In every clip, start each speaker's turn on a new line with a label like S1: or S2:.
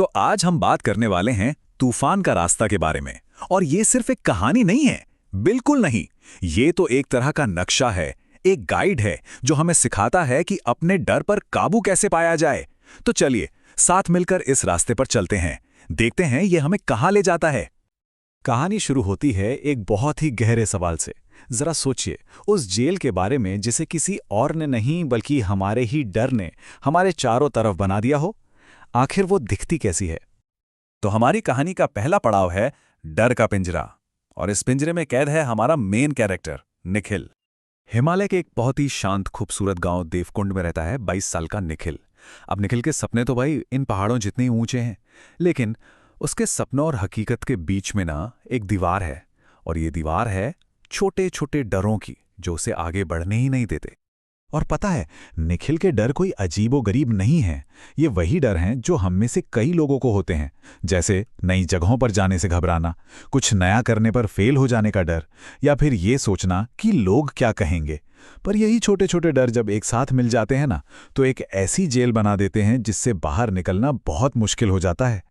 S1: तो आज हम बात करने वाले हैं तूफान का रास्ता के बारे में। और ये सिर्फ एक कहानी नहीं है, बिल्कुल नहीं। ये तो एक तरह का नक्शा है, एक गाइड है जो हमें सिखाता है कि अपने डर पर काबू कैसे पाया जाए। तो चलिए साथ मिलकर इस रास्ते पर चलते हैं, देखते हैं ये हमें कहाँ ले जाता है। कहानी शुरू होती है एक बहुत ही गहरे सवाल से। जरा सोचिए उस जेल के बारे में जिसे किसी और ने नहीं बल्कि हमारे ही डर ने हमारे चारों तरफ बना दिया हो। आखिर वो दिखती कैसी है? तो हमारी कहानी का पहला पड़ाव है डर का पिंजरा। और इस पिंजरे में कैद है हमारा मेन कैरेक्टर निखिल। हिमालय के एक बहुत ही शांत खूबसूरत गांव देवकुंड में रहता है 22 साल का निखिल। अब निखिल के सपने तो भाई इन पहाड़ों जितने ही ऊंचे हैं, लेकिन उसके सपनों और हकीकत के बीच में ना एक दीवार है। और ये दीवार है छोटे छोटे डरों की, जो उसे आगे बढ़ने ही नहीं देते। और पता है, निखिल के डर कोई अजीबोगरीब नहीं है। ये वही डर हैं जो हम में से कई लोगों को होते हैं, जैसे नई जगहों पर जाने से घबराना, कुछ नया करने पर फेल हो जाने का डर, या फिर ये सोचना कि लोग क्या कहेंगे। पर यही छोटे छोटे डर जब एक साथ मिल जाते हैं ना, तो एक ऐसी जेल बना देते हैं जिससे बाहर निकलना बहुत मुश्किल हो जाता है।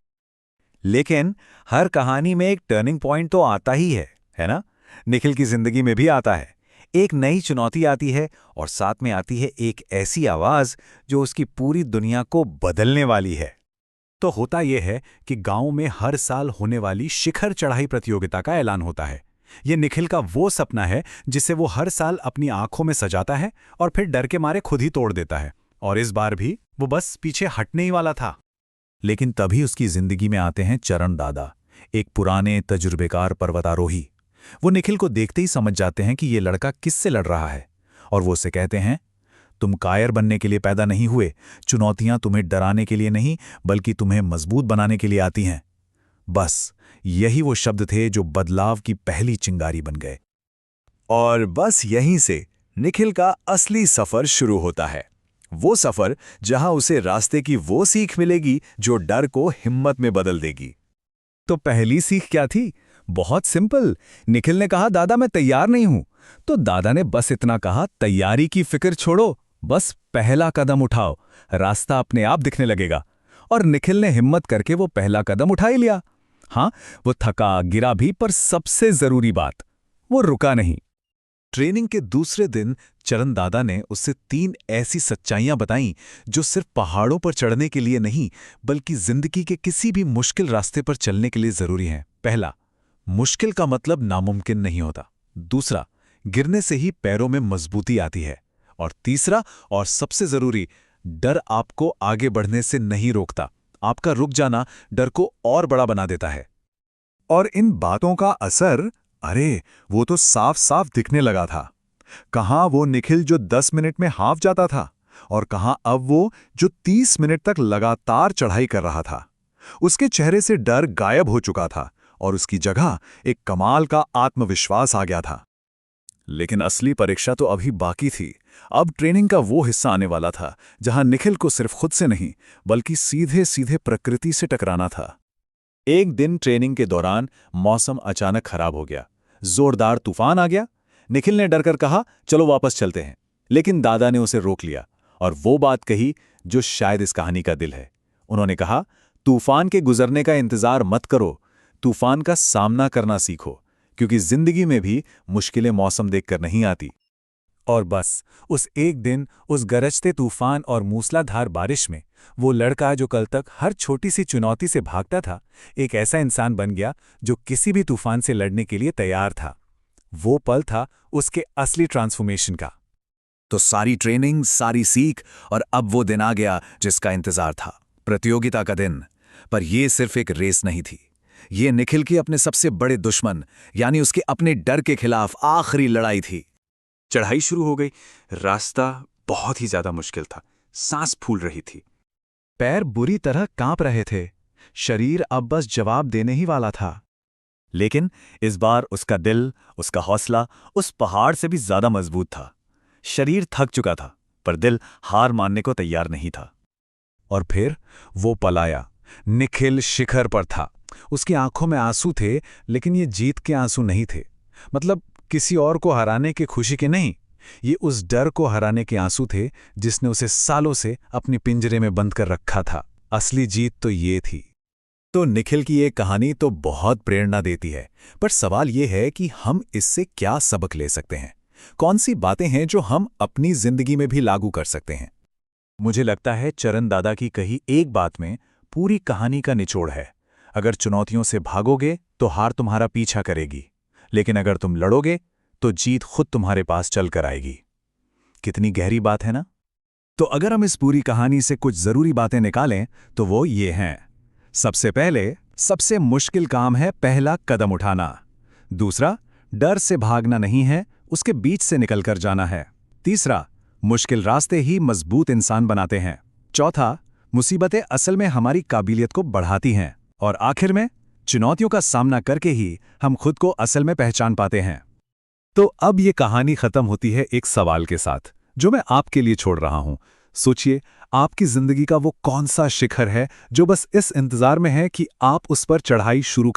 S1: लेकिन हर कहानी में एक टर्निंग पॉइंट तो आता ही है ना? निखिल की जिंदगी में भी आता है। एक नई चुनौती आती है और साथ में आती है एक ऐसी आवाज जो उसकी पूरी दुनिया को बदलने वाली है। तो होता यह है कि गांव में हर साल होने वाली शिखर चढ़ाई प्रतियोगिता का ऐलान होता है। यह निखिल का वो सपना है जिसे वो हर साल अपनी आंखों में सजाता है और फिर डर के मारे खुद ही तोड़ देता है। और इस बार भी वो बस पीछे हटने ही वाला था। लेकिन तभी उसकी जिंदगी में आते हैं चरण दादा, एक पुराने तजुर्बेकार पर्वतारोही। वो निखिल को देखते ही समझ जाते हैं कि ये लड़का किससे लड़ रहा है। और वो उसे कहते हैं, तुम कायर बनने के लिए पैदा नहीं हुए, चुनौतियां तुम्हें डराने के लिए नहीं बल्कि तुम्हें मजबूत बनाने के लिए आती हैं। बस यही वो शब्द थे जो बदलाव की पहली चिंगारी बन गए। और बस यहीं से निखिल का असली सफर शुरू होता है। वो सफर जहां उसे रास्ते की वो सीख मिलेगी जो डर को हिम्मत में बदल देगी। तो पहली सीख क्या थी? बहुत सिंपल। निखिल ने कहा, दादा मैं तैयार नहीं हूं। तो दादा ने बस इतना कहा, तैयारी की फिक्र छोड़ो, बस पहला कदम उठाओ, रास्ता अपने आप दिखने लगेगा। और निखिल ने हिम्मत करके वो पहला कदम उठा ही लिया। हाँ, वो थका गिरा भी, पर सबसे जरूरी बात, वो रुका नहीं। ट्रेनिंग के दूसरे दिन चरण दादा ने उससे 3 ऐसी सच्चाइयां बताईं जो सिर्फ पहाड़ों पर चढ़ने के लिए नहीं बल्कि जिंदगी के किसी भी मुश्किल रास्ते पर चलने के लिए जरूरी हैं। पहला, मुश्किल का मतलब नामुमकिन नहीं होता। दूसरा, गिरने से ही पैरों में मजबूती आती है। और तीसरा और सबसे जरूरी, डर आपको आगे बढ़ने से नहीं रोकता, आपका रुक जाना डर को और बड़ा बना देता है। और इन बातों का असर, अरे वो तो साफ साफ दिखने लगा था। कहाँ वो निखिल जो 10 मिनट में हाफ जाता था, और कहाँ अब वो जो 30 मिनट तक लगातार चढ़ाई कर रहा था। उसके चेहरे से डर गायब हो चुका था और उसकी जगह एक कमाल का आत्मविश्वास आ गया था। लेकिन असली परीक्षा तो अभी बाकी थी। अब ट्रेनिंग का वो हिस्सा आने वाला था जहां निखिल को सिर्फ खुद से नहीं बल्कि सीधे सीधे प्रकृति से टकराना था। एक दिन ट्रेनिंग के दौरान मौसम अचानक खराब हो गया, जोरदार तूफान आ गया। निखिल ने डरकर कहा, चलो वापस चलते हैं। लेकिन दादा ने उसे रोक लिया और वो बात कही जो शायद इस कहानी का दिल है। उन्होंने कहा, तूफान के गुजरने का इंतजार मत करो, तूफान का सामना करना सीखो, क्योंकि जिंदगी में भी मुश्किलें मौसम देखकर नहीं आती। और बस उस एक दिन, उस गरजते तूफान और मूसलाधार बारिश में, वो लड़का जो कल तक हर छोटी सी चुनौती से भागता था, एक ऐसा इंसान बन गया जो किसी भी तूफान से लड़ने के लिए तैयार था। वो पल था उसके असली ट्रांसफॉर्मेशन का। तो सारी ट्रेनिंग, सारी सीख, और अब वो दिन आ गया जिसका इंतजार था, प्रतियोगिता का दिन। पर यह सिर्फ एक रेस नहीं थी, ये निखिल के अपने सबसे बड़े दुश्मन यानी उसके अपने डर के खिलाफ आखिरी लड़ाई थी। चढ़ाई शुरू हो गई। रास्ता बहुत ही ज्यादा मुश्किल था, सांस फूल रही थी, पैर बुरी तरह कांप रहे थे, शरीर अब बस जवाब देने ही वाला था। लेकिन इस बार उसका दिल, उसका हौसला उस पहाड़ से भी ज्यादा मजबूत था। शरीर थक चुका था पर दिल हार मानने को तैयार नहीं था। और फिर वो पल आया। निखिल शिखर पर था। उसकी आंखों में आंसू थे, लेकिन ये जीत के आंसू नहीं थे। मतलब किसी और को हराने की खुशी के नहीं, ये उस डर को हराने के आंसू थे जिसने उसे सालों से अपने पिंजरे में बंद कर रखा था। असली जीत तो ये थी तो निखिल की ये कहानी तो बहुत प्रेरणा देती है, पर सवाल ये है कि हम इससे क्या सबक ले सकते हैं? कौन सी बातें हैं जो हम अपनी जिंदगी में भी लागू कर सकते हैं? मुझे लगता है चरण दादा की कही एक बात में पूरी कहानी का निचोड़ है। अगर चुनौतियों से भागोगे तो हार तुम्हारा पीछा करेगी, लेकिन अगर तुम लड़ोगे तो जीत खुद तुम्हारे पास चल कर आएगी। कितनी गहरी बात है ना? तो अगर हम इस पूरी कहानी से कुछ जरूरी बातें निकालें तो वो ये हैं। सबसे पहले, सबसे मुश्किल काम है पहला कदम उठाना। दूसरा, डर से भागना नहीं है, उसके बीच से निकलकर जाना है। तीसरा, मुश्किल रास्ते ही मजबूत इंसान बनाते हैं। चौथा, मुसीबतें असल में हमारी काबिलियत को बढ़ाती हैं। और आखिर में, चुनौतियों का सामना करके ही हम खुद को असल में पहचान पाते हैं। तो अब ये कहानी खत्म होती है एक सवाल के साथ, जो मैं आपके लिए छोड़ रहा हूं। सोचिए, आपकी जिंदगी का वो कौन सा शिखर है जो बस इस इंतजार में है कि आप उस पर चढ़ाई शुरू